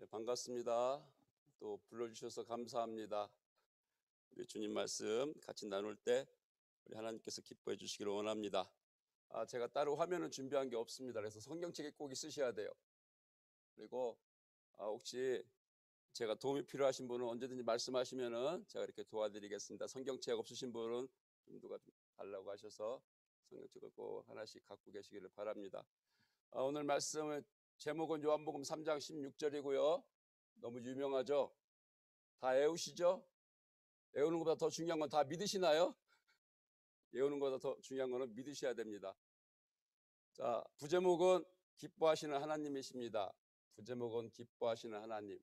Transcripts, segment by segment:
네, 반갑습니다. 또 불러주셔서 감사합니다. 우리 주님 말씀 같이 나눌 때 우리 하나님께서 기뻐해 주시기를 원합니다. 제가 따로 화면을 준비한 게 없습니다. 그래서 성경책에 꼭 있으셔야 돼요. 그리고 혹시 제가 도움이 필요하신 분은 언제든지 말씀하시면은 제가 이렇게 도와드리겠습니다. 성경책 없으신 분은 누가 좀 달라고 하셔서 성경책을 꼭 하나씩 갖고 계시기를 바랍니다. 오늘 말씀의 제목은 요한복음 3장 16절이고요. 너무 유명하죠? 다 외우시죠? 외우는 것보다 더 중요한 건 다 믿으시나요? 외우는 것보다 더 중요한 거는 믿으셔야 됩니다. 자, 부제목은 기뻐하시는 하나님이십니다. 부제목은 기뻐하시는 하나님.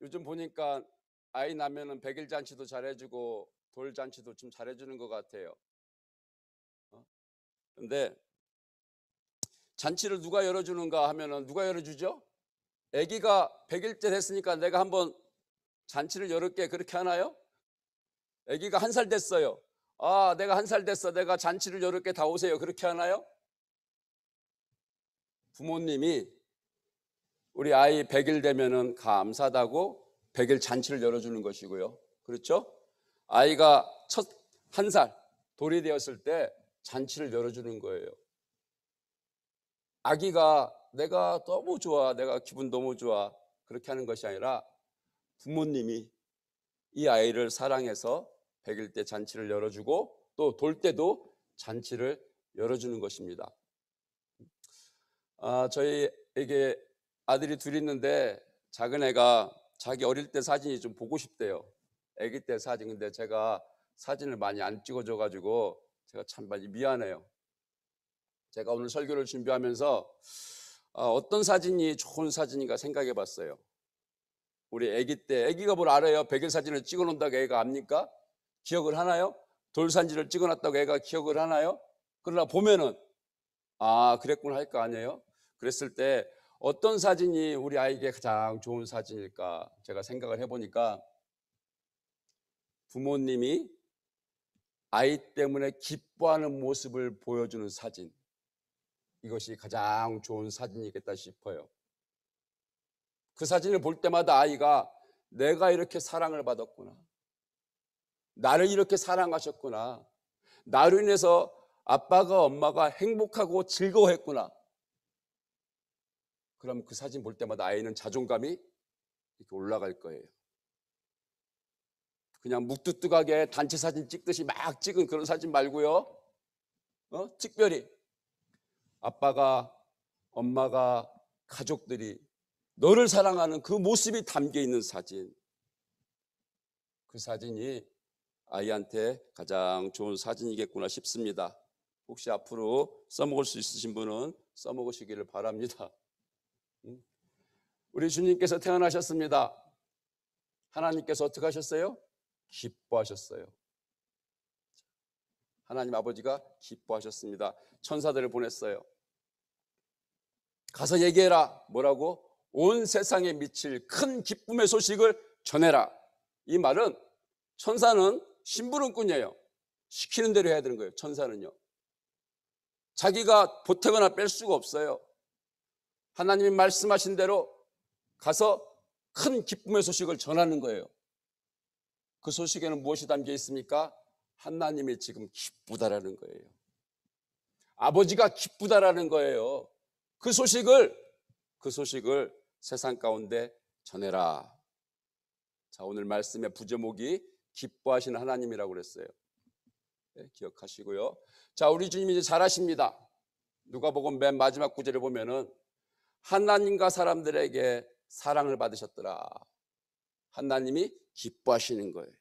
요즘 보니까 아이 낳으면은 백일 잔치도 잘해주고 돌 잔치도 좀 잘해주는 것 같아요. 근데 잔치를 누가 열어주는가 하면은 누가 열어주죠? 아기가 100일째 됐으니까 내가 한번 잔치를 열을게, 그렇게 하나요? 아기가 1살 됐어요. 내가 1살 됐어, 내가 잔치를 열을게, 다 오세요, 그렇게 하나요? 부모님이 우리 아이 100일 되면은 감사하다고 100일 잔치를 열어주는 것이고요. 그렇죠? 아이가 첫 1살 돌이 되었을 때 잔치를 열어주는 거예요. 아기가 내가 너무 좋아, 내가 기분 너무 좋아, 그렇게 하는 것이 아니라 부모님이 이 아이를 사랑해서 100일 때 잔치를 열어주고 또 돌 때도 잔치를 열어주는 것입니다. 저희에게 아들이 둘이 있는데 작은 애가 자기 어릴 때 사진이 좀 보고 싶대요. 아기 때 사진. 근데 제가 사진을 많이 안 찍어줘 가지고 제가 참 많이 미안해요. 제가 오늘 설교를 준비하면서 어떤 사진이 좋은 사진인가 생각해 봤어요. 우리 아기 때, 아기가 뭘 알아요? 100일 사진을 찍어 놓는다고 애가 압니까? 기억을 하나요? 돌산지를 찍어 놨다고 애가 기억을 하나요? 그러나 보면은 그랬구나 할 거 아니에요? 그랬을 때 어떤 사진이 우리 아이에게 가장 좋은 사진일까 제가 생각을 해보니까 부모님이 아이 때문에 기뻐하는 모습을 보여주는 사진, 이것이 가장 좋은 사진이겠다 싶어요. 그 사진을 볼 때마다 아이가 내가 이렇게 사랑을 받았구나, 나를 이렇게 사랑하셨구나, 나로 인해서 아빠가 엄마가 행복하고 즐거워했구나. 그럼 그 사진 볼 때마다 아이는 자존감이 이렇게 올라갈 거예요. 그냥 묵뚝뚝하게 단체 사진 찍듯이 막 찍은 그런 사진 말고요. 특별히 아빠가, 엄마가, 가족들이 너를 사랑하는 그 모습이 담겨 있는 사진, 그 사진이 아이한테 가장 좋은 사진이겠구나 싶습니다. 혹시 앞으로 써먹을 수 있으신 분은 써먹으시기를 바랍니다. 우리 주님께서 태어나셨습니다. 하나님께서 어떻게 하셨어요? 기뻐하셨어요. 하나님 아버지가 기뻐하셨습니다. 천사들을 보냈어요. 가서 얘기해라. 뭐라고? 온 세상에 미칠 큰 기쁨의 소식을 전해라. 이 말은 천사는 심부름꾼이에요. 시키는 대로 해야 되는 거예요. 천사는요. 자기가 보태거나 뺄 수가 없어요. 하나님이 말씀하신 대로 가서 큰 기쁨의 소식을 전하는 거예요. 그 소식에는 무엇이 담겨 있습니까? 하나님이 지금 기쁘다라는 거예요. 아버지가 기쁘다라는 거예요. 그 소식을 세상 가운데 전해라. 자, 오늘 말씀의 부제목이 기뻐하시는 하나님이라고 그랬어요. 네, 기억하시고요. 자, 우리 주님이 이제 잘하십니다. 누가복음 맨 마지막 구절에 보면은 하나님과 사람들에게 사랑을 받으셨더라. 하나님이 기뻐하시는 거예요.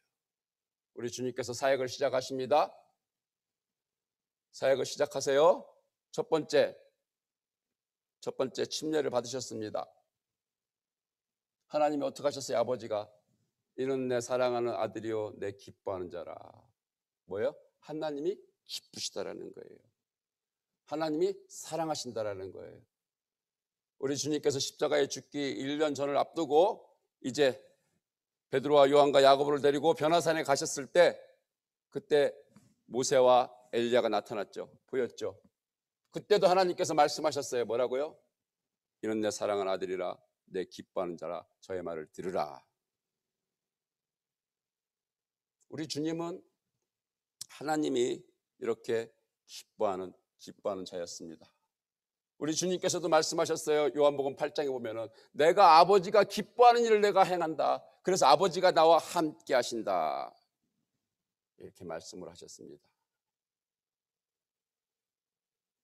우리 주님께서 사역을 시작하십니다. 사역을 시작하세요. 첫 번째 침례를 받으셨습니다. 하나님이 어떻게 하셨어요? 아버지가 이는 내 사랑하는 아들이요 내 기뻐하는 자라. 뭐예요? 하나님이 기쁘시다라는 거예요. 하나님이 사랑하신다라는 거예요. 우리 주님께서 십자가에 죽기 1년 전을 앞두고 이제 베드로와 요한과 야고보를 데리고 변화산에 가셨을 때 그때 모세와 엘리야가 나타났죠. 보였죠. 그때도 하나님께서 말씀하셨어요. 뭐라고요? 이는 내 사랑하는 아들이라 내 기뻐하는 자라 저의 말을 들으라. 우리 주님은 하나님이 이렇게 기뻐하는 자였습니다. 우리 주님께서도 말씀하셨어요. 요한복음 8장에 보면은 내가 아버지가 기뻐하는 일을 내가 행한다. 그래서 아버지가 나와 함께 하신다. 이렇게 말씀을 하셨습니다.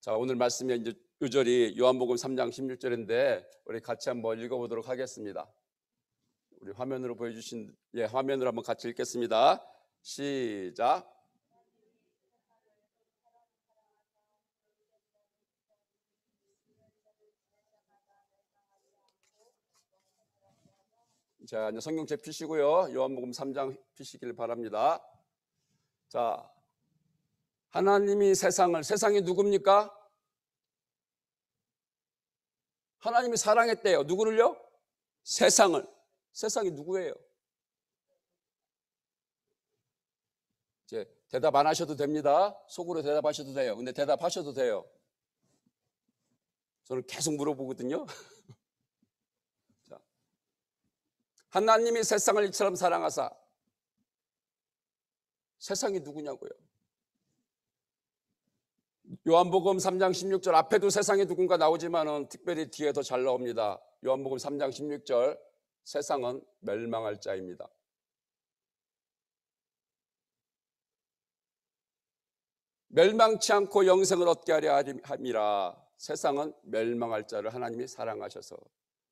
자, 오늘 말씀이 이제 요절이 요한복음 3장 16절인데 우리 같이 한번 읽어보도록 하겠습니다. 우리 화면으로 보여주신 화면으로 한번 같이 읽겠습니다. 시작. 자, 이제 성경책 펴시고요. 요한복음 3장 펴시길 바랍니다. 자, 하나님이 세상이 누굽니까? 하나님이 사랑했대요. 누구를요? 세상을. 세상이 누구예요? 이제 대답 안 하셔도 됩니다. 속으로 대답하셔도 돼요. 근데 대답하셔도 돼요. 저는 계속 물어보거든요. 자, 하나님이 세상을 이처럼 사랑하사. 세상이 누구냐고요? 요한복음 3장 16절 앞에도 세상에 누군가 나오지만은 특별히 뒤에 더 잘 나옵니다. 요한복음 3장 16절 세상은 멸망할 자입니다. 멸망치 않고 영생을 얻게 하려 함이라. 세상은 멸망할 자를 하나님이 사랑하셔서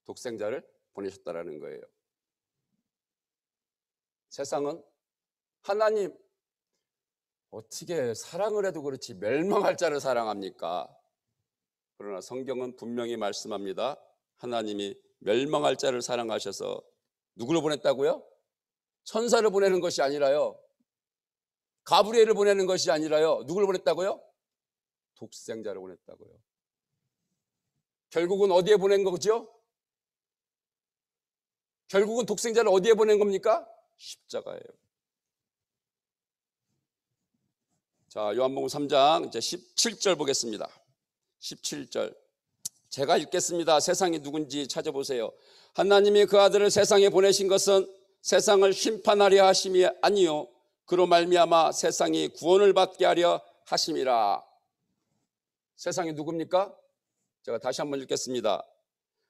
독생자를 보내셨다라는 거예요. 세상은 하나님 어떻게 사랑을 해도 그렇지 멸망할 자를 사랑합니까? 그러나 성경은 분명히 말씀합니다. 하나님이 멸망할 자를 사랑하셔서 누구를 보냈다고요? 천사를 보내는 것이 아니라요. 가브리엘을 보내는 것이 아니라요. 누구를 보냈다고요? 독생자를 보냈다고요. 결국은 어디에 보낸 거죠? 결국은 독생자를 어디에 보낸 겁니까? 십자가예요. 자, 요한복음 3장 이제 17절 보겠습니다. 17절. 제가 읽겠습니다. 세상이 누군지 찾아보세요. 하나님이 그 아들을 세상에 보내신 것은 세상을 심판하려 하심이 아니요 그로 말미암아 세상이 구원을 받게 하려 하심이라. 세상이 누굽니까? 제가 다시 한번 읽겠습니다.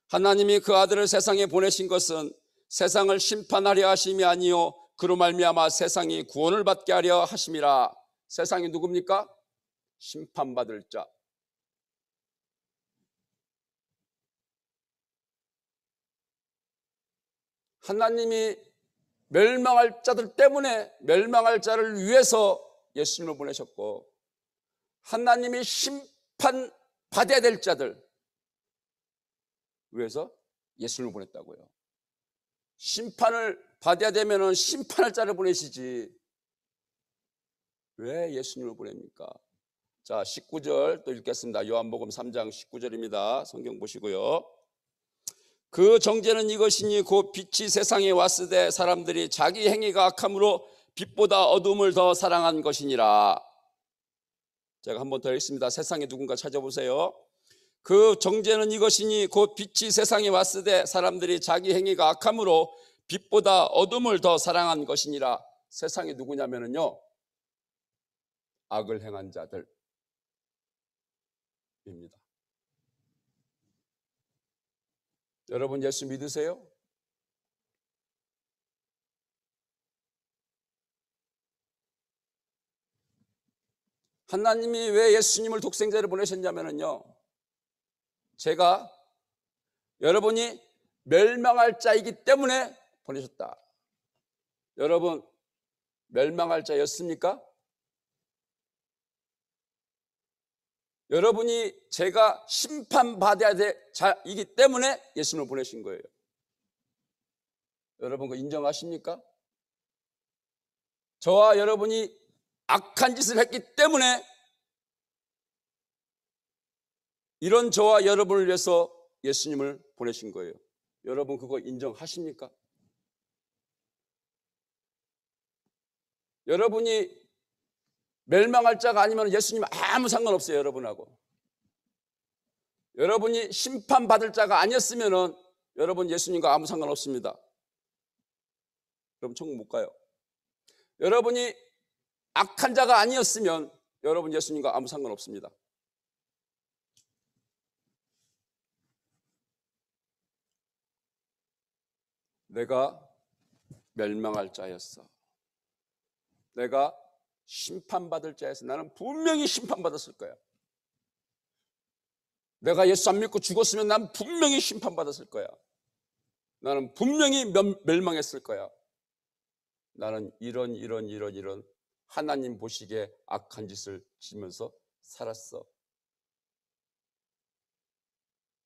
하나님이 그 아들을 세상에 보내신 것은 세상을 심판하려 하심이 아니요 그로 말미암아 세상이 구원을 받게 하려 하심이라. 세상이 누굽니까? 심판받을 자. 하나님이 멸망할 자들 때문에 멸망할 자를 위해서 예수님을 보내셨고, 하나님이 심판받아야 될 자들 위해서 예수님을 보냈다고요. 심판을 받아야 되면 심판할 자를 보내시지 왜 예수님을 보냅니까? 자, 19절 또 읽겠습니다. 요한복음 3장 19절입니다. 성경 보시고요. 그 정죄는 이것이니 곧 빛이 세상에 왔으되 사람들이 자기 행위가 악함으로 빛보다 어둠을 더 사랑한 것이니라. 제가 한 번 더 읽습니다. 세상에 누군가 찾아보세요. 그 정죄는 이것이니 곧 빛이 세상에 왔으되 사람들이 자기 행위가 악함으로 빛보다 어둠을 더 사랑한 것이니라. 세상이 누구냐면요, 악을 행한 자들입니다. 여러분 예수 믿으세요? 하나님이 왜 예수님을 독생자를 보내셨냐면요, 제가 여러분이 멸망할 자이기 때문에 보내셨다. 여러분 멸망할 자였습니까? 여러분이 제가 심판받아야 될 자이기 때문에 예수님을 보내신 거예요. 여러분 그거 인정하십니까? 저와 여러분이 악한 짓을 했기 때문에 이런 저와 여러분을 위해서 예수님을 보내신 거예요. 여러분 그거 인정하십니까? 여러분이 멸망할 자가 아니면 예수님 아무 상관없어요. 여러분하고 여러분이 심판받을 자가 아니었으면은 여러분 예수님과 아무 상관없습니다. 그럼 천국 못 가요. 여러분이 악한 자가 아니었으면 여러분 예수님과 아무 상관없습니다. 내가 멸망할 자였어. 내가 심판받을 자였어. 나는 분명히 심판받았을 거야. 내가 예수 안 믿고 죽었으면 난 분명히 심판받았을 거야. 나는 분명히 멸망했을 거야. 나는 이런 하나님 보시기에 악한 짓을 지면서 살았어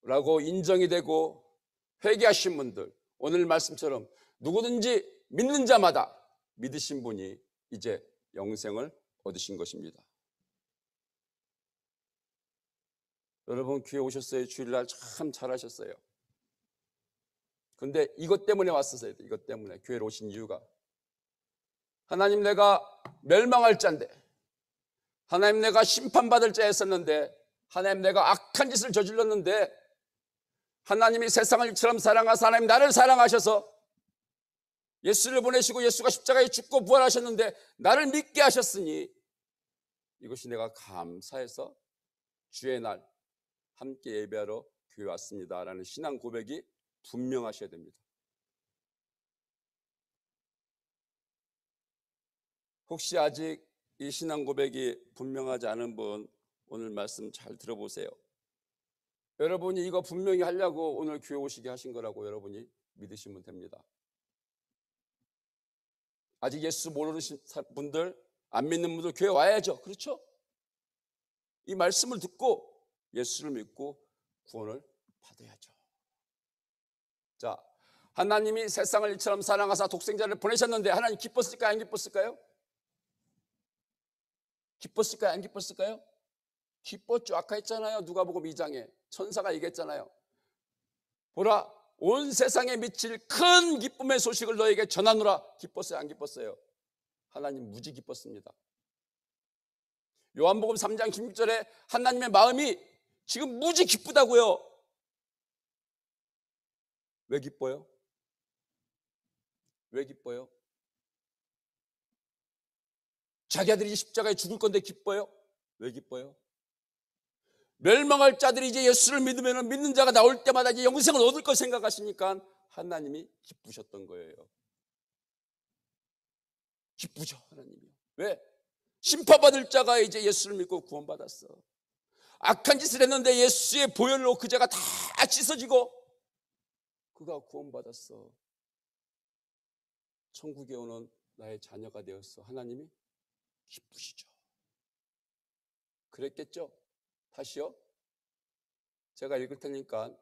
라고 인정이 되고 회개하신 분들, 오늘 말씀처럼 누구든지 믿는 자마다 믿으신 분이 이제 영생을 얻으신 것입니다. 여러분 교회 오셨어요? 주일날 참 잘하셨어요. 근데 이것 때문에 왔었어요. 이것 때문에 교회로 오신 이유가, 하나님 내가 멸망할 자인데, 하나님 내가 심판받을 자였었는데, 하나님 내가 악한 짓을 저질렀는데, 하나님이 세상을 이처럼 사랑하사 하나님 나를 사랑하셔서 예수를 보내시고 예수가 십자가에 죽고 부활하셨는데 나를 믿게 하셨으니 이것이 내가 감사해서 주의 날 함께 예배하러 교회 왔습니다 라는 신앙 고백이 분명하셔야 됩니다. 혹시 아직 이 신앙 고백이 분명하지 않은 분, 오늘 말씀 잘 들어보세요. 여러분이 이거 분명히 하려고 오늘 교회 오시게 하신 거라고 여러분이 믿으시면 됩니다. 아직 예수 모르는 분들, 안 믿는 분들 교회 와야죠. 그렇죠? 이 말씀을 듣고 예수를 믿고 구원을 받아야죠. 자, 하나님이 세상을 이처럼 사랑하사 독생자를 보내셨는데 하나님 기뻤을까요? 안 기뻤을까요? 기뻤을까요? 안 기뻤을까요? 기뻤죠. 아까 했잖아요. 누가복음 2장에 천사가 얘기했잖아요. 보라, 온 세상에 미칠 큰 기쁨의 소식을 너에게 전하노라. 기뻤어요? 안 기뻤어요? 하나님 무지 기뻤습니다. 요한복음 3장 16절에 하나님의 마음이 지금 무지 기쁘다고요. 왜 기뻐요? 왜 기뻐요? 자기 아들이 십자가에 죽을 건데 기뻐요? 왜 기뻐요? 멸망할 자들이 이제 예수를 믿으면 믿는 자가 나올 때마다 이제 영생을 얻을 걸 생각하시니까 하나님이 기쁘셨던 거예요. 기쁘죠, 하나님이. 왜? 심판받을 자가 이제 예수를 믿고 구원받았어. 악한 짓을 했는데 예수의 보혈로 그 죄가 다 씻어지고 그가 구원받았어. 천국에 오는 나의 자녀가 되었어. 하나님이 기쁘시죠. 그랬겠죠? 다시요. 제가 읽을 테니까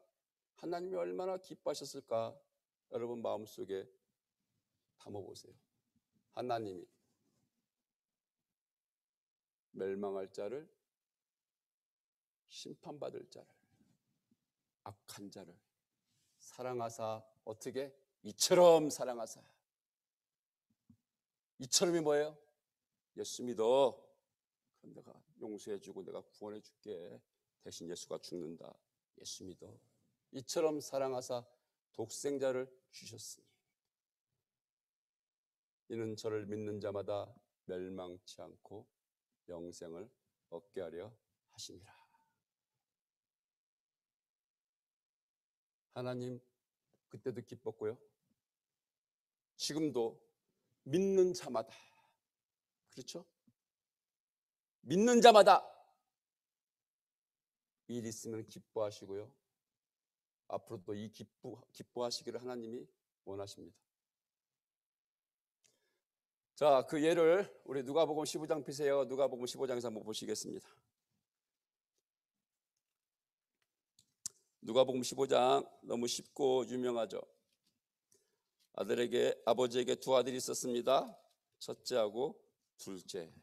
하나님이 얼마나 기뻐하셨을까 여러분 마음속에 담아보세요. 하나님이 멸망할 자를, 심판받을 자를, 악한 자를 사랑하사 어떻게? 이처럼 사랑하사. 이처럼이 뭐예요? 예수 믿어. 그럼 내가 용서해주고 내가 구원해줄게. 대신 예수가 죽는다. 예수 믿어. 이처럼 사랑하사 독생자를 주셨으니 이는 저를 믿는 자마다 멸망치 않고 영생을 얻게 하려 하심이라. 하나님 그때도 기뻤고요. 지금도 믿는 자마다, 그렇죠? 믿는 자마다 일 있으면 기뻐하시고요. 앞으로도 이 기뻐하시기를 하나님이 원하십니다. 자, 그 예를 우리 누가복음 15장 피세요. 누가복음 15장에서 한번 보시겠습니다. 누가복음 15장 너무 쉽고 유명하죠. 아버지에게 두 아들이 있었습니다. 첫째하고 둘째.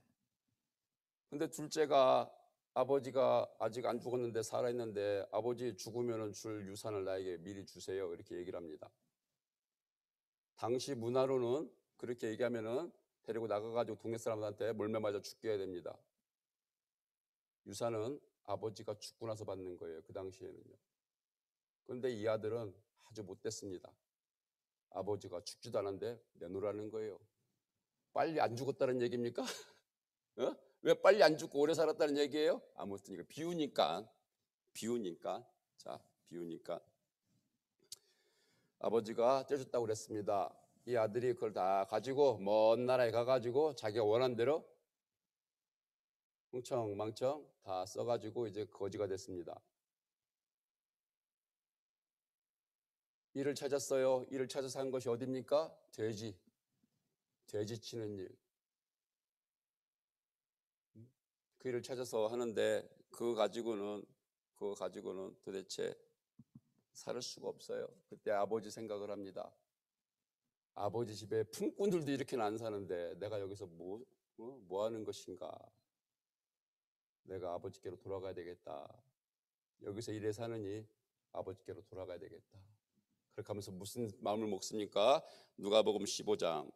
근데 둘째가 아버지가 아직 안 죽었는데 살아있는데 아버지 죽으면 줄 유산을 나에게 미리 주세요. 이렇게 얘기를 합니다. 당시 문화로는 그렇게 얘기하면은 데리고 나가가지고 동네 사람들한테 몰매 맞아 죽게 해야 됩니다. 유산은 아버지가 죽고 나서 받는 거예요. 그 당시에는요. 그런데 이 아들은 아주 못됐습니다. 아버지가 죽지도 않았는데 내놓으라는 거예요. 빨리 안 죽었다는 얘기입니까? 어? 왜 빨리 안 죽고 오래 살았다는 얘기예요? 아무튼 이거 비유니까. 자, 비유니까 아버지가 떼줬다고 그랬습니다. 이 아들이 그걸 다 가지고 먼 나라에 가가지고 자기가 원한 대로 흥청망청 다 써가지고 이제 거지가 됐습니다. 일을 찾았어요. 일을 찾아서 한 것이 어딥니까? 돼지 치는 일. 그 일을 찾아서 하는데 그거 가지고는 도대체 살 수가 없어요. 그때 아버지 생각을 합니다. 아버지 집에 품꾼들도 이렇게는 안 사는데 내가 여기서 뭐 하는 것인가? 내가 아버지께로 돌아가야 되겠다. 여기서 일해 사느니 아버지께로 돌아가야 되겠다. 그렇게 하면서 무슨 마음을 먹습니까? 누가복음 15장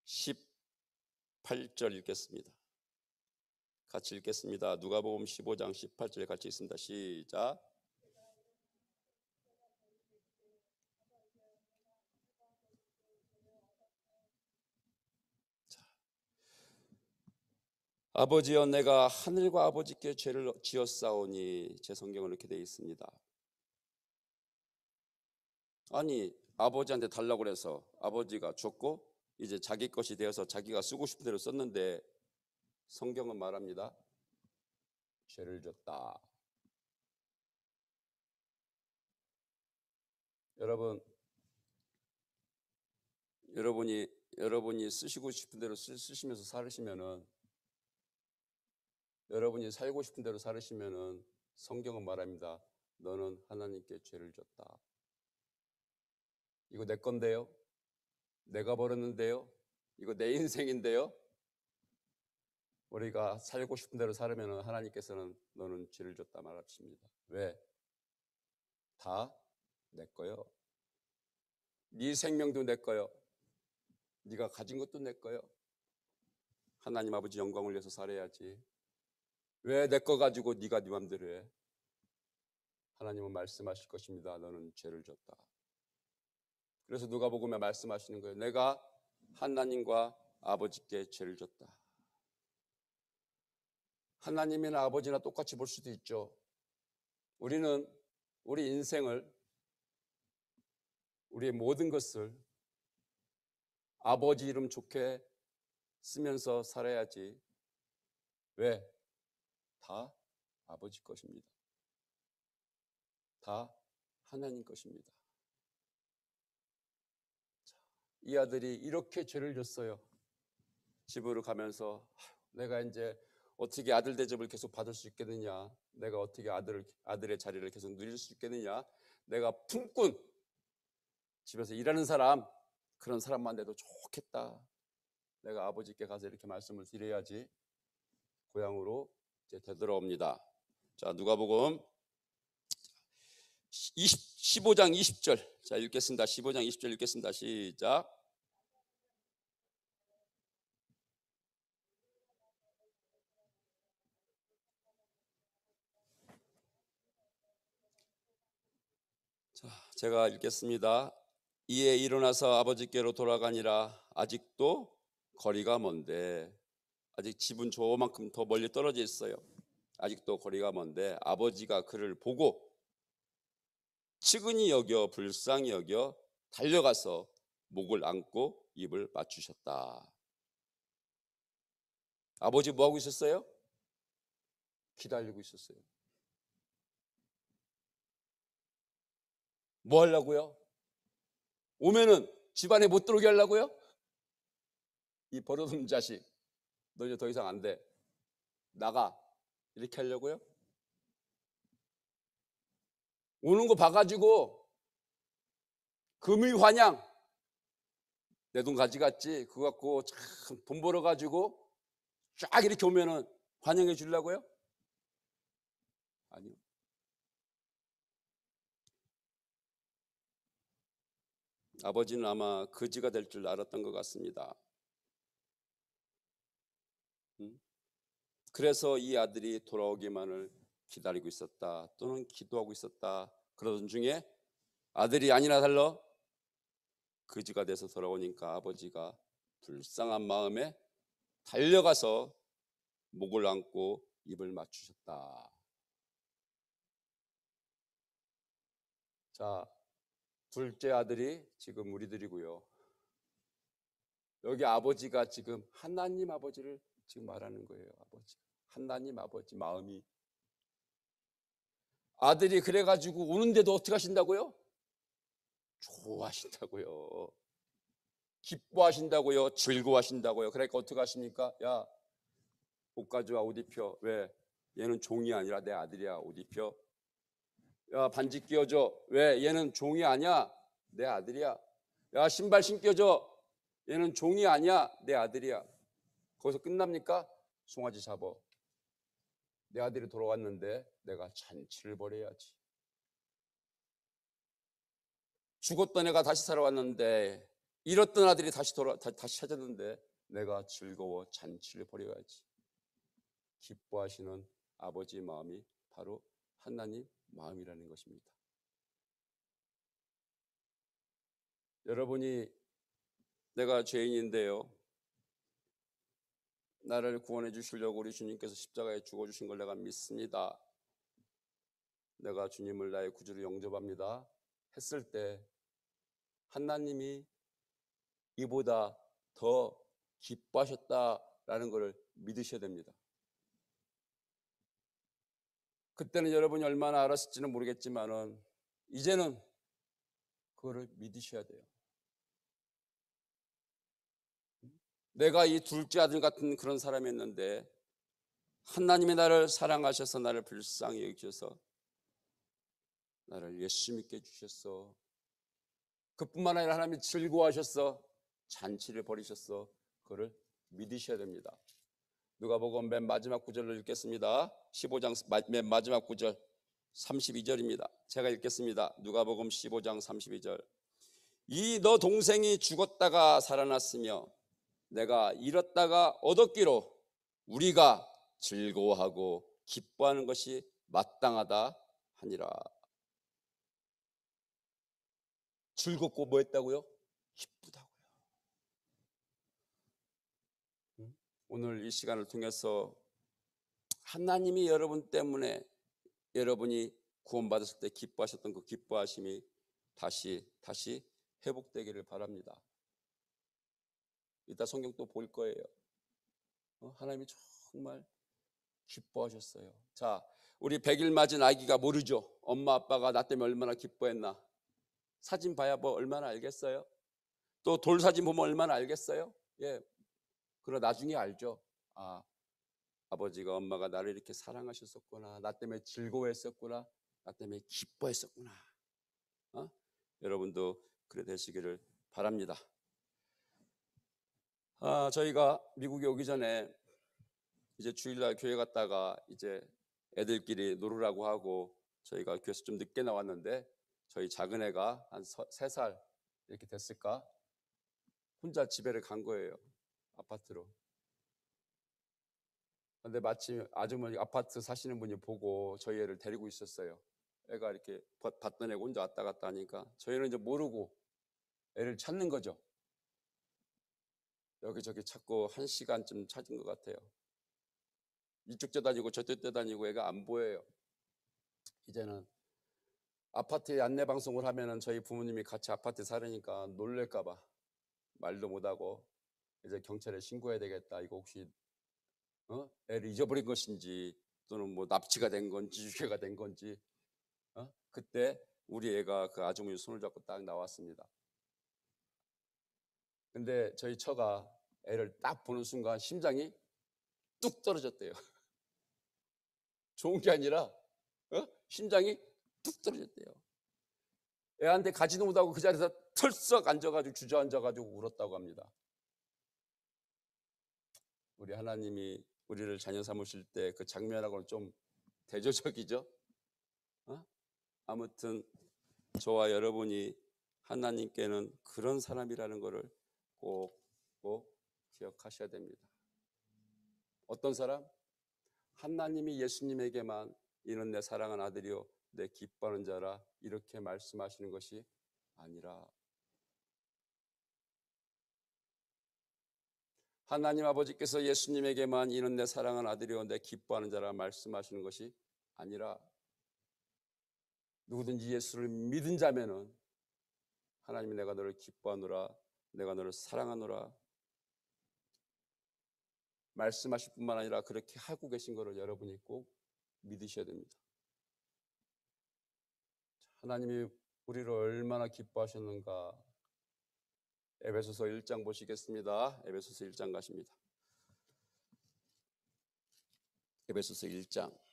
18절 읽겠습니다. 같이 읽겠습니다. 누가복음 15장 18절 같이 읽습니다. 시작. 아버지여 내가 하늘과 아버지께 죄를 지었사오니 제 성경은 이렇게 되어 있습니다. 아니 아버지한테 달라고 해서 아버지가 줬고 이제 자기 것이 되어서 자기가 쓰고 싶은 대로 썼는데 성경은 말합니다. 죄를 졌다. 여러분이 쓰시고 싶은 대로 쓰시면서 살으시면은 여러분이 살고 싶은 대로 살으시면은 성경은 말합니다. 너는 하나님께 죄를 졌다. 이거 내 건데요. 내가 벌었는데요. 이거 내 인생인데요. 우리가 살고 싶은 대로 살으면 하나님께서는 너는 죄를 졌다 말하십니다. 왜? 다 내 거요. 네 생명도 내 거요. 네가 가진 것도 내 거요. 하나님 아버지 영광을 위해서 살아야지. 왜 내 거 가지고 네가 네 맘대로 해? 하나님은 말씀하실 것입니다. 너는 죄를 졌다. 그래서 누가복음에 말씀하시는 거예요. 내가 하나님과 아버지께 죄를 졌다. 하나님이나 아버지나 똑같이 볼 수도 있죠. 우리는 우리 인생을 우리의 모든 것을 아버지 이름 좋게 쓰면서 살아야지. 왜? 다 아버지 것입니다. 다 하나님 것입니다. 이 아들이 이렇게 죄를 졌어요. 집으로 가면서 내가 이제 어떻게 아들 대접을 계속 받을 수 있겠느냐, 내가 어떻게 아들의 자리를 계속 누릴 수 있겠느냐, 내가 품꾼 집에서 일하는 사람, 그런 사람만 돼도 좋겠다. 내가 아버지께 가서 이렇게 말씀을 드려야지. 고향으로 이제 되돌아옵니다. 자, 누가복음 15장 20절. 자, 읽겠습니다. 15장 20절 읽겠습니다. 시작. 자, 제가 읽겠습니다. 이에 일어나서 아버지께로 돌아가니라. 아직도 거리가 먼데, 아직 집은 저만큼 더 멀리 떨어져 있어요. 아직도 거리가 먼데 아버지가 그를 보고 측은히 여겨 불쌍히 여겨 달려가서 목을 안고 입을 맞추셨다. 아버지 뭐 하고 있었어요? 기다리고 있었어요. 뭐 하려고요? 오면은 집안에 못 들어오게 하려고요? 이 버릇없는 자식, 너 이제 더 이상 안 돼. 나가. 이렇게 하려고요? 오는 거 봐가지고 금의환양, 내 돈 가져갔지, 그거 갖고 참 돈 벌어가지고 쫙 이렇게 오면은 환영해 주려고요? 아니요. 아버지는 아마 거지가 될 줄 알았던 것 같습니다. 그래서 이 아들이 돌아오기만을 기다리고 있었다 또는 기도하고 있었다 그러던 중에 아들이 아니나 달라 그지가 돼서 돌아오니까 아버지가 불쌍한 마음에 달려가서 목을 안고 입을 맞추셨다. 자, 둘째 아들이 지금 우리들이고요. 여기 아버지가 지금 하나님 아버지를 지금 말하는 거예요. 아버지, 하나님 아버지 마음이. 아들이 그래가지고 우는데도 어떻게 하신다고요? 좋아하신다고요. 기뻐하신다고요. 즐거워하신다고요. 그러니까 어떻게 하십니까? 야, 옷 가져와, 옷 입혀. 왜? 얘는 종이 아니라 내 아들이야. 옷 입혀. 야, 반지 끼워줘. 왜? 얘는 종이 아니야. 내 아들이야. 야, 신발 신겨줘. 얘는 종이 아니야. 내 아들이야. 거기서 끝납니까? 송아지 잡어. 내 아들이 돌아왔는데 내가 잔치를 벌여야지. 죽었던 애가 다시 살아왔는데, 잃었던 아들이 다시 찾았는데 내가 즐거워 잔치를 벌여야지. 기뻐하시는 아버지의 마음이 바로 하나님 마음이라는 것입니다. 여러분이 내가 죄인인데요, 나를 구원해 주시려고 우리 주님께서 십자가에 죽어주신 걸 내가 믿습니다. 내가 주님을 나의 구주로 영접합니다 했을 때 하나님이 이보다 더 기뻐하셨다라는 것을 믿으셔야 됩니다. 그때는 여러분이 얼마나 알았을지는 모르겠지만은 이제는 그거를 믿으셔야 돼요. 내가 이 둘째 아들 같은 그런 사람이었는데 하나님이 나를 사랑하셔서 나를 불쌍히 여기셔서 나를 예수 믿게 해주셨어. 그뿐만 아니라 하나님이 즐거워하셔서 잔치를 벌이셨어. 그거를 믿으셔야 됩니다. 누가복음 맨 마지막 구절을 읽겠습니다. 15장 맨 마지막 구절 32절입니다. 제가 읽겠습니다. 누가복음 15장 32절. 이 너 동생이 죽었다가 살아났으며 내가 잃었다가 얻었기로 우리가 즐거워하고 기뻐하는 것이 마땅하다 하니라. 즐겁고 뭐 했다고요? 기쁘다고요. 오늘 이 시간을 통해서 하나님이 여러분 때문에 여러분이 구원받았을 때 기뻐하셨던 그 기뻐하심이 다시 회복되기를 바랍니다. 이따 성경 또 볼 거예요. 하나님이 정말 기뻐하셨어요. 자, 우리 100일 맞은 아기가 모르죠. 엄마 아빠가 나 때문에 얼마나 기뻐했나. 사진 봐야 뭐 얼마나 알겠어요? 또 돌 사진 보면 얼마나 알겠어요? 예, 그러나 나중에 알죠. 아, 아버지가 엄마가 나를 이렇게 사랑하셨었구나. 나 때문에 즐거워했었구나. 나 때문에 기뻐했었구나. 여러분도 그래 되시기를 바랍니다. 저희가 미국에 오기 전에 이제 주일날 교회 갔다가 이제 애들끼리 놀으라고 하고 저희가 교회에서 좀 늦게 나왔는데 저희 작은 애가 한 3살 이렇게 됐을까? 혼자 집에를 간 거예요. 아파트로. 근데 마침 아주머니 아파트 사시는 분이 보고 저희 애를 데리고 있었어요. 애가 이렇게 봤던 애가 혼자 왔다 갔다 하니까 저희는 이제 모르고 애를 찾는 거죠. 여기저기 찾고 1시간쯤 찾은 것 같아요. 이쪽 뛰어다니고 저쪽 뛰어다니고 애가 안 보여요. 이제는 아파트에 안내방송을 하면은 저희 부모님이 같이 아파트에 살으니까 놀랄까봐 말도 못하고 이제 경찰에 신고해야 되겠다. 이거 혹시 애를 잊어버린 것인지 또는 뭐 납치가 된 건지 유괴가 된 건지. 그때 우리 애가 그 아주머니 손을 잡고 딱 나왔습니다. 근데 저희 처가 애를 딱 보는 순간 심장이 뚝 떨어졌대요. 좋은 게 아니라 심장이 뚝 떨어졌대요. 애한테 가지도 못하고 그 자리에서 털썩 앉아가지고 주저앉아가지고 울었다고 합니다. 우리 하나님이 우리를 자녀 삼으실 때 그 장면하고는 좀 대조적이죠. 아무튼 저와 여러분이 하나님께는 그런 사람이라는 것을 꼭 기억하셔야 됩니다. 어떤 사람? 하나님이 예수님에게만 이는 내 사랑하는 아들이요 내 기뻐하는 자라 이렇게 말씀하시는 것이 아니라 하나님 아버지께서 예수님에게만 이는 내 사랑하는 아들이요 내 기뻐하는 자라 말씀하시는 것이 아니라 누구든지 예수를 믿은 자면은 하나님이 내가 너를 기뻐하노라 내가 너를 사랑하노라 말씀하실 뿐만 아니라 그렇게 하고 계신 것을 여러분이 꼭 믿으셔야 됩니다. 하나님이 우리를 얼마나 기뻐하셨는가. 에베소서 1장 보시겠습니다. 에베소서 1장 가십니다. 에베소서 1장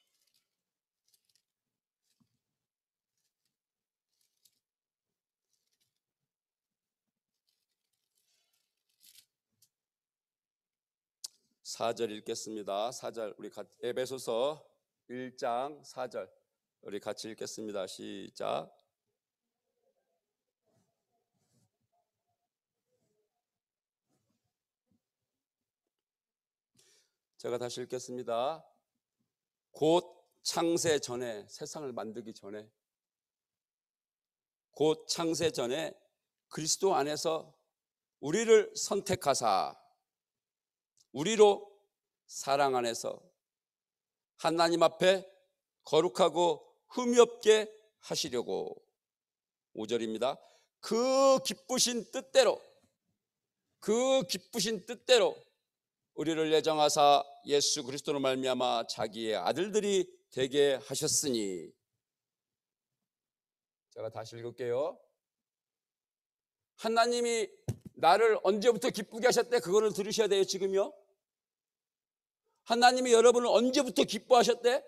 4절 읽겠습니다. 4절 우리 에베소서 1장 4절 우리 같이 읽겠습니다. 시작. 제가 다시 읽겠습니다. 곧 창세 전에 세상을 만들기 전에 곧 창세 전에 그리스도 안에서 우리를 선택하사 우리로 사랑 안에서 하나님 앞에 거룩하고 흠이 없게 하시려고 5절입니다. 그 기쁘신 뜻대로 우리를 예정하사 예수 그리스도로 말미암아 자기의 아들들이 되게 하셨으니 제가 다시 읽을게요. 하나님이 나를 언제부터 기쁘게 하셨대? 그거를 들으셔야 돼요. 지금요. 하나님이 여러분을 언제부터 기뻐하셨대?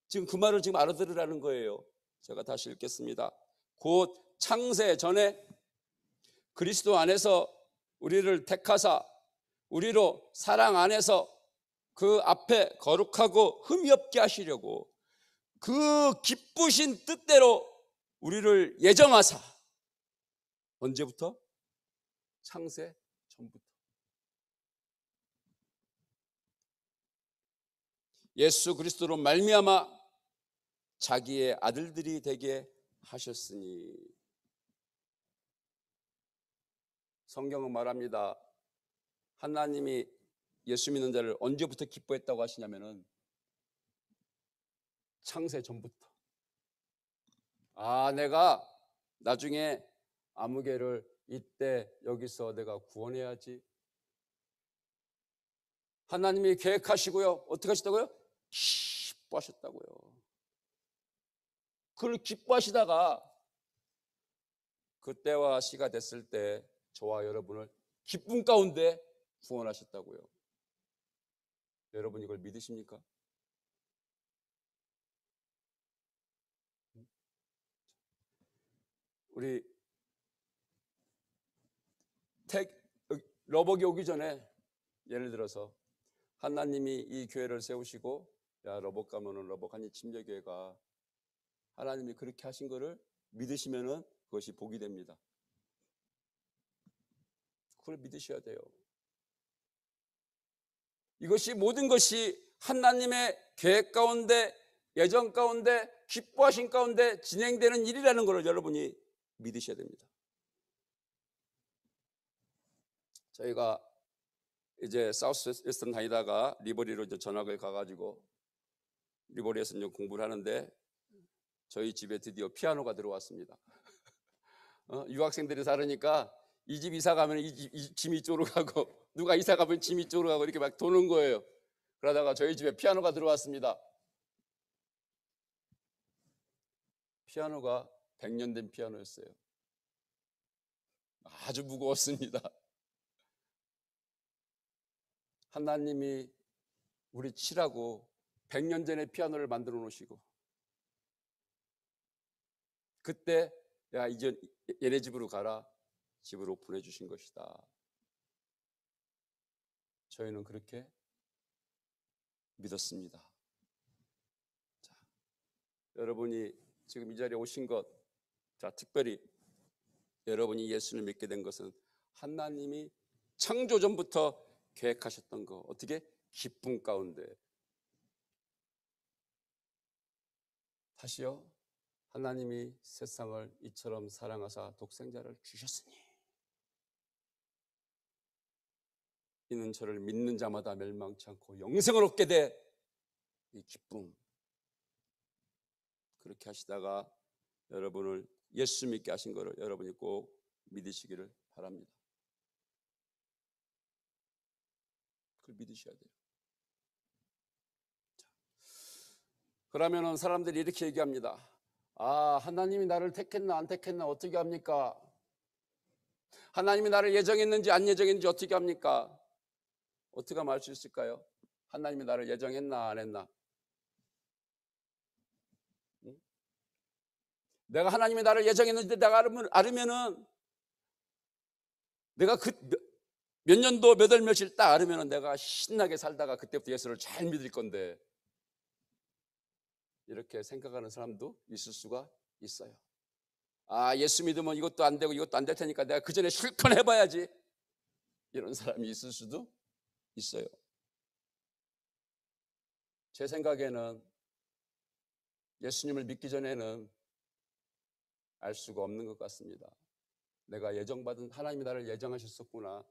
지금 그 말을 지금 알아들으라는 거예요. 제가 다시 읽겠습니다. 곧 창세 전에 그리스도 안에서 우리를 택하사 우리로 사랑 안에서 그 앞에 거룩하고 흠이 없게 하시려고 그 기쁘신 뜻대로 우리를 예정하사 언제부터? 창세 전부터 예수 그리스도로 말미암아 자기의 아들들이 되게 하셨으니 성경은 말합니다. 하나님이 예수 믿는 자를 언제부터 기뻐했다고 하시냐면은 창세 전부터. 내가 나중에 아무개를 이때 여기서 내가 구원해야지. 하나님이 계획하시고요. 어떻게 하셨다고요? 기뻐하셨다고요. 그걸 기뻐하시다가 그때와 시가 됐을 때 저와 여러분을 기쁨 가운데 구원하셨다고요. 여러분 이걸 믿으십니까? 우리 러벅이 오기 전에 예를 들어서 하나님이 이 교회를 세우시고 야 러벅 가면은 러벅하니 침례교회가 하나님이 그렇게 하신 거를 믿으시면은 그것이 복이 됩니다. 그걸 믿으셔야 돼요. 이것이 모든 것이 하나님의 계획 가운데 예정 가운데 기뻐하신 가운데 진행되는 일이라는 것을 여러분이 믿으셔야 됩니다. 저희가 이제 사우스 웨스턴 다니다가 리버리로 이제 전학을 가가지고 리버리에서 이제 공부를 하는데 저희 집에 드디어 피아노가 들어왔습니다. 유학생들이 살으니까 이 집 이사 가면 이 짐이 이쪽으로 가고 누가 이사 가면 짐이 이쪽으로 가고 이렇게 막 도는 거예요. 그러다가 저희 집에 피아노가 들어왔습니다. 피아노가 100년 된 피아노였어요. 아주 무거웠습니다. 하나님이 우리 치라고 100년 전에 피아노를 만들어 놓으시고 그때 야 이제 얘네 집으로 가라 집으로 보내주신 것이다. 저희는 그렇게 믿었습니다. 자, 여러분이 지금 이 자리에 오신 것, 자 특별히 여러분이 예수를 믿게 된 것은 하나님이 창조 전부터 계획하셨던 거 어떻게 기쁨 가운데 다시요. 하나님이 세상을 이처럼 사랑하사 독생자를 주셨으니 이는 저를 믿는 자마다 멸망치 않고 영생을 얻게 돼 이 기쁨. 그렇게 하시다가 여러분을 예수 믿게 하신 것을 여러분이 꼭 믿으시기를 바랍니다. 그걸 믿으셔야 돼요. 그러면은 사람들이 이렇게 얘기합니다. 아, 하나님이 나를 택했나 안 택했나 어떻게 합니까? 하나님이 나를 예정했는지 안 예정했는지 어떻게 합니까? 어떻게 하면 알 수 있을까요? 하나님이 나를 예정했나 안 했나? 내가 하나님이 나를 예정했는지 내가 알으면은 내가 그 몇 년도 몇 월 며칠 딱 알으면은 내가 신나게 살다가 그때부터 예수를 잘 믿을 건데 이렇게 생각하는 사람도 있을 수가 있어요. 아, 예수 믿으면 이것도 안 되고 이것도 안 될 테니까 내가 그 전에 실컷 해봐야지. 이런 사람이 있을 수도 있어요. 제 생각에는 예수님을 믿기 전에는 알 수가 없는 것 같습니다. 내가 예정받은 하나님이 나를 예정하셨었구나.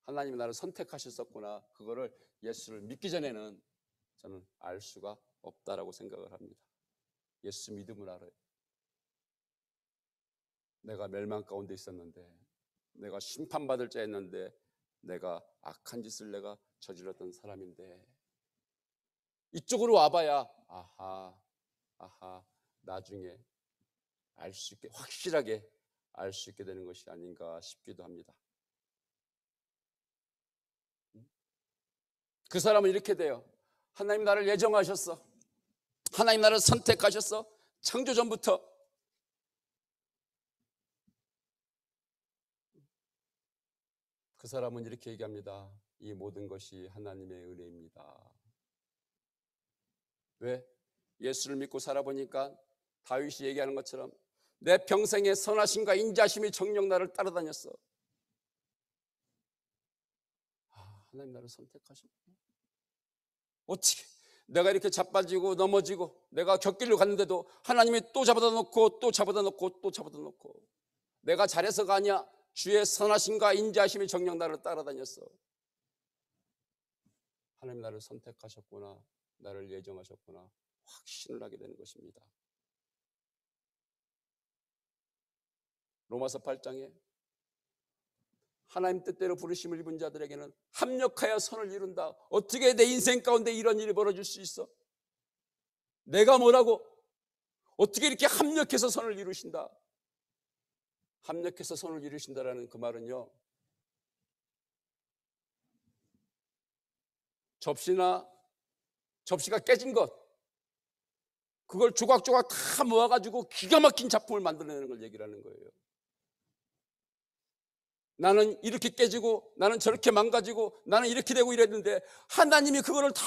하나님이 나를 선택하셨었구나. 그거를 예수를 믿기 전에는 저는 알 수가 없다라고 생각을 합니다. 예수 믿음을 알아요. 내가 멸망 가운데 있었는데, 내가 심판받을 자였는데, 내가 악한 짓을 내가 저질렀던 사람인데 이쪽으로 와봐야 아하 나중에 알 수 있게, 확실하게 알 수 있게 되는 것이 아닌가 싶기도 합니다. 그 사람은 이렇게 돼요. 하나님 나를 예정하셨어. 하나님 나를 선택하셨어. 창조 전부터. 그 사람은 이렇게 얘기합니다. 이 모든 것이 하나님의 은혜입니다. 왜? 예수를 믿고 살아보니까 다윗이 얘기하는 것처럼 내 평생의 선하심과 인자심이 정녕 나를 따라다녔어. 하나님 나를 선택하셨구나. 어떻게 내가 이렇게 자빠지고 넘어지고 내가 곁길로 갔는데도 하나님이 또 잡아다 놓고 또 잡아다 놓고 또 잡아다 놓고 내가 잘해서가 아니야. 주의 선하심과 인자심이 정녕 나를 따라다녔어. 하나님 나를 선택하셨구나. 나를 예정하셨구나. 확신을 하게 되는 것입니다. 로마서 8장에 하나님 뜻대로 부르심을 입은 자들에게는 합력하여 선을 이룬다. 어떻게 내 인생 가운데 이런 일이 벌어질 수 있어? 내가 뭐라고? 어떻게 이렇게 합력해서 선을 이루신다? 합력해서 선을 이루신다라는 그 말은요, 접시가 깨진 것, 그걸 조각조각 다 모아가지고 기가 막힌 작품을 만들어내는 걸 얘기를 하는 거예요. 나는 이렇게 깨지고 나는 저렇게 망가지고 나는 이렇게 되고 이랬는데 하나님이 그거를 다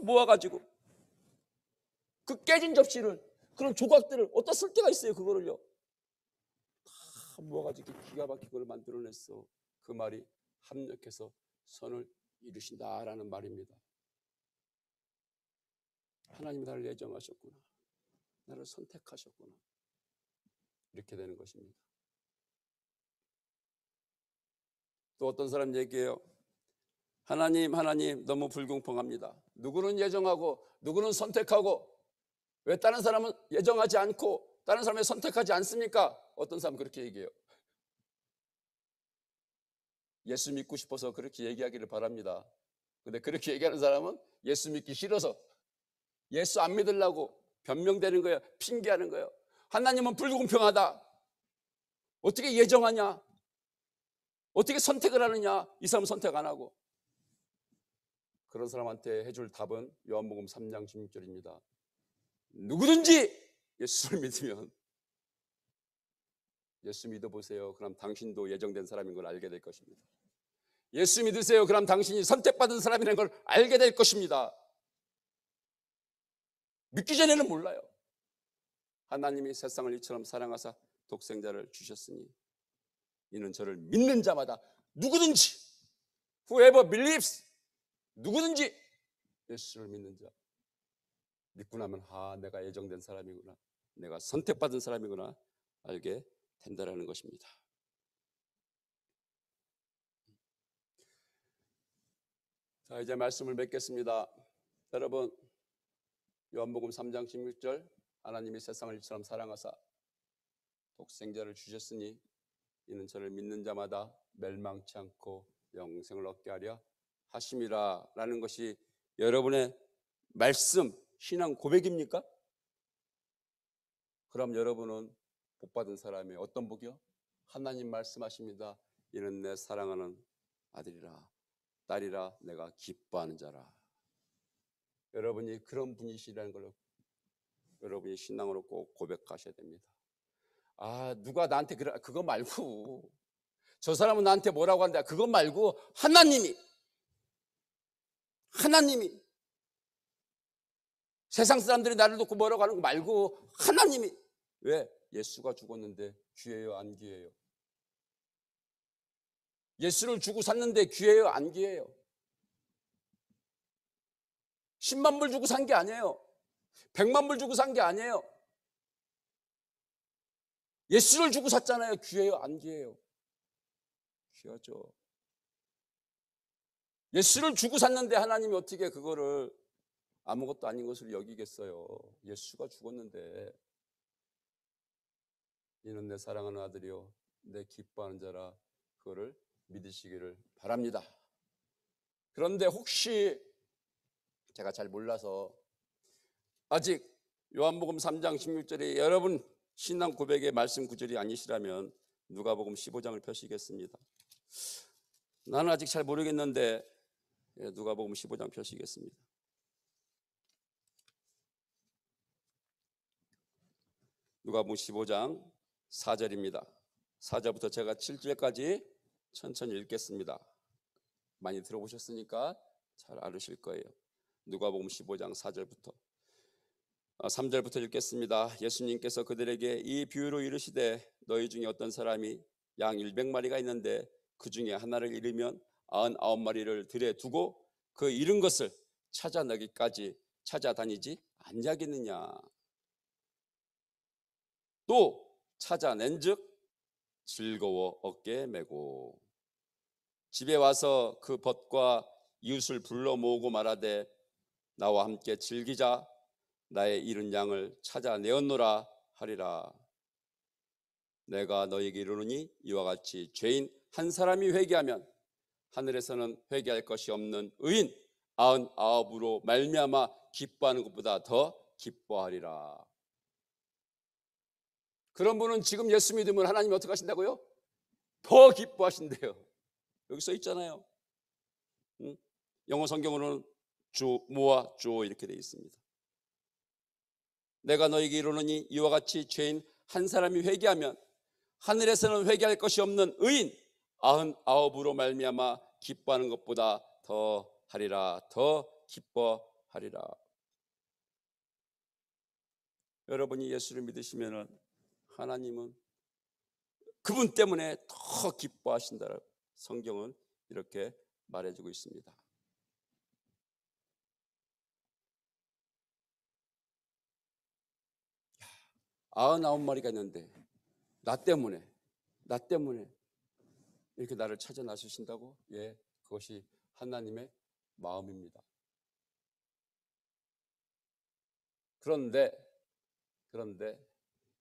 모아가지고 그 깨진 접시를, 그런 조각들을 어디다 쓸 데가 있어요. 그거를요 다 모아가지고 기가 막힌 걸 만들어냈어. 그 말이 합력해서 선을 이루신다라는 말입니다. 하나님이 나를 예정하셨구나. 나를 선택하셨구나. 이렇게 되는 것입니다. 또 어떤 사람 얘기해요. 하나님 너무 불공평합니다. 누구는 예정하고 누구는 선택하고 왜 다른 사람은 예정하지 않고 다른 사람을 선택하지 않습니까? 어떤 사람은 그렇게 얘기해요. 예수 믿고 싶어서 그렇게 얘기하기를 바랍니다. 근데 그렇게 얘기하는 사람은 예수 믿기 싫어서 예수 안 믿으려고 변명되는 거예요. 핑계하는 거예요. 하나님은 불공평하다. 어떻게 예정하냐? 어떻게 선택을 하느냐? 이 사람은 선택 안 하고. 그런 사람한테 해줄 답은 요한복음 3장 16절입니다. 누구든지 예수를 믿으면 예수 믿어보세요. 그럼 당신도 예정된 사람인 걸 알게 될 것입니다. 예수 믿으세요. 그럼 당신이 선택받은 사람이라는 걸 알게 될 것입니다. 믿기 전에는 몰라요. 하나님이 세상을 이처럼 사랑하사 독생자를 주셨으니 이는 저를 믿는 자마다 누구든지 whoever believes 누구든지 예수를 믿는 자 믿고 나면 내가 예정된 사람이구나, 내가 선택받은 사람이구나 알게 된다라는 것입니다. 자, 이제 말씀을 맺겠습니다. 여러분, 요한복음 3장 16절, 하나님이 세상을 이처럼 사랑하사 독생자를 주셨으니 이는 저를 믿는 자마다 멸망치 않고 영생을 얻게 하려 하심이라 라는 것이 여러분의 말씀, 신앙 고백입니까? 그럼 여러분은 복받은 사람이 어떤 복이요? 하나님 말씀하십니다. 이는 내 사랑하는 아들이라 딸이라 내가 기뻐하는 자라. 여러분이 그런 분이시라는 걸 여러분이 신앙으로 꼭 고백하셔야 됩니다. 누가 나한테 그거 말고, 저 사람은 나한테 뭐라고 한다, 그거 말고 하나님이 세상 사람들이 나를 놓고 뭐라고 하는 거 말고 하나님이, 왜? 예수가 죽었는데 귀해요, 안 귀해요? 예수를 주고 샀는데 귀해요, 안 귀해요? 10만 불 주고 산 게 아니에요. 100만 불 주고 산 게 아니에요. 예수를 주고 샀잖아요. 귀해요, 안 귀해요? 귀하죠. 예수를 주고 샀는데 하나님이 어떻게 그거를 아무것도 아닌 것으로 여기겠어요? 예수가 죽었는데 이는 내 사랑하는 아들이요 내 기뻐하는 자라, 그거를 믿으시기를 바랍니다. 그런데 혹시 제가 잘 몰라서 아직 요한복음 3장 16절에 여러분 신앙 고백의 말씀 구절이 아니시라면 누가복음 15장을 펴시겠습니다. 나는 아직 잘 모르겠는데 누가복음 15장 펴시겠습니다. 누가복음 15장 4절입니다. 4절부터 제가 7절까지 천천히 읽겠습니다. 많이 들어보셨으니까 잘 알으실 거예요. 누가복음 15장 4절부터 3절부터 읽겠습니다. 예수님께서 그들에게 이 비유로 이르시되 너희 중에 어떤 사람이 양 100마리가 있는데 그 중에 하나를 잃으면 99마리를 들에 두고 그 잃은 것을 찾아내기까지 찾아다니지 않냐겠느냐. 또 찾아낸즉 즐거워 어깨에 메고 집에 와서 그 벗과 이웃을 불러 모으고 말하되 나와 함께 즐기자, 나의 잃은 양을 찾아내었노라 하리라. 내가 너에게 이르노니 이와 같이 죄인 한 사람이 회개하면 하늘에서는 회개할 것이 없는 의인 99으로 말미암아 기뻐하는 것보다 더 기뻐하리라. 그런 분은 지금 예수 믿으면 하나님이 어떻게 하신다고요? 더 기뻐하신대요. 여기 써 있잖아요. 영어 성경으로는 모아 조 이렇게 되어 있습니다. 내가 너에게 이르노니 이와 같이 죄인 한 사람이 회개하면 하늘에서는 회개할 것이 없는 의인 99으로 말미암아 기뻐하는 것보다 더 하리라, 더 기뻐하리라. 여러분이 예수를 믿으시면 하나님은 그분 때문에 더 기뻐하신다라고 성경은 이렇게 말해주고 있습니다. 99마리가 있는데 나 때문에 이렇게 나를 찾아 나서신다고? 예, 그것이 하나님의 마음입니다. 그런데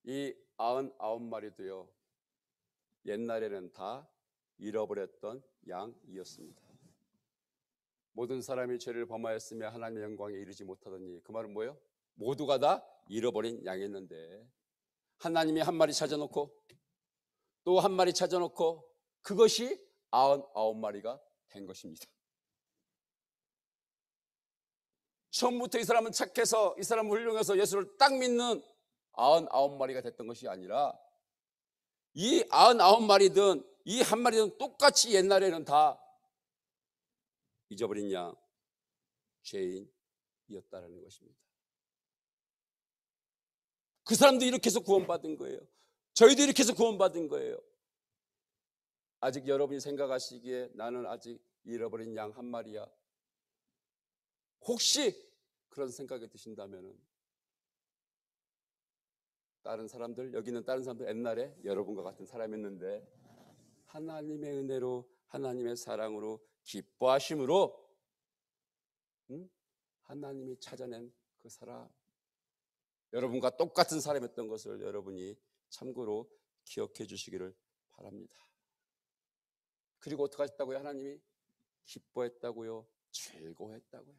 이 99마리도요 옛날에는 다 잃어버렸던 양이었습니다. 모든 사람이 죄를 범하였으며 하나님의 영광에 이르지 못하더니, 그 말은 뭐예요? 모두가 다 잃어버린 양이었는데 하나님이 한 마리 찾아놓고 또 한 마리 찾아놓고 그것이 99마리가 된 것입니다. 처음부터 이 사람은 착해서 이 사람은 훌륭해서 예수를 딱 믿는 99마리가 됐던 것이 아니라 이 99마리든 이 한 마리든 똑같이 옛날에는 다 잊어버린 양, 죄인이었다는 것입니다. 그 사람도 이렇게 해서 구원받은 거예요. 저희도 이렇게 해서 구원받은 거예요. 아직 여러분이 생각하시기에 나는 아직 잃어버린 양 한 마리야. 혹시 그런 생각이 드신다면은 다른 사람들, 여기 있는 다른 사람들 옛날에 여러분과 같은 사람이었는데 하나님의 은혜로 하나님의 사랑으로 기뻐하심으로 하나님이 찾아낸 그 사람, 여러분과 똑같은 사람이었던 것을 여러분이 참고로 기억해 주시기를 바랍니다. 그리고 어떻게 하셨다고요? 하나님이 기뻐했다고요? 즐거워했다고요?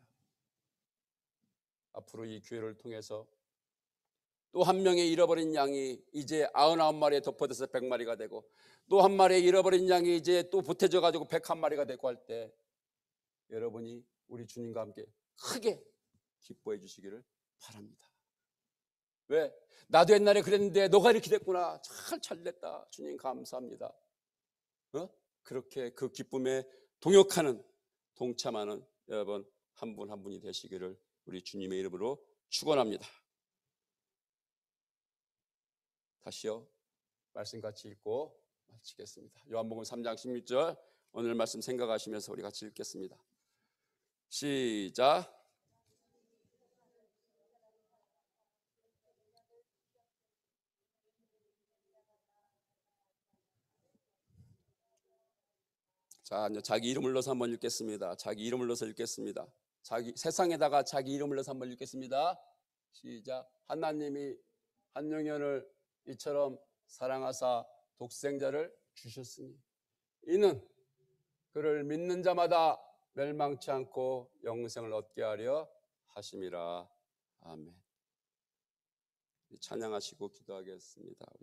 앞으로 이 교회를 통해서 또 한 명의 잃어버린 양이 이제 99마리에 덮어져서 100마리가 되고, 또 한 마리의 잃어버린 양이 이제 또 보태져 가지고 101마리가 되고 할 때 여러분이 우리 주님과 함께 크게 기뻐해 주시기를 바랍니다. 왜? 나도 옛날에 그랬는데 너가 이렇게 됐구나. 잘 됐다. 주님 감사합니다. 그렇게 그 기쁨에 동역하는, 동참하는 여러분 한 분 한 분이 되시기를 우리 주님의 이름으로 축원합니다. 다시요, 말씀 같이 읽고 마치겠습니다. 요한복음 3장 16절 오늘 말씀 생각하시면서 우리 같이 읽겠습니다. 시작. 자, 이제 자기 이름을 넣어서 한번 읽겠습니다. 자기 이름을 넣어서 읽겠습니다. 세상에다가 자기 이름을 넣어서 한번 읽겠습니다. 시작. 하나님이 한 영혼을 이처럼 사랑하사 독생자를 주셨으니 이는 그를 믿는 자마다 멸망치 않고 영생을 얻게 하려 하심이라. 아멘. 찬양하시고 기도하겠습니다. 우리가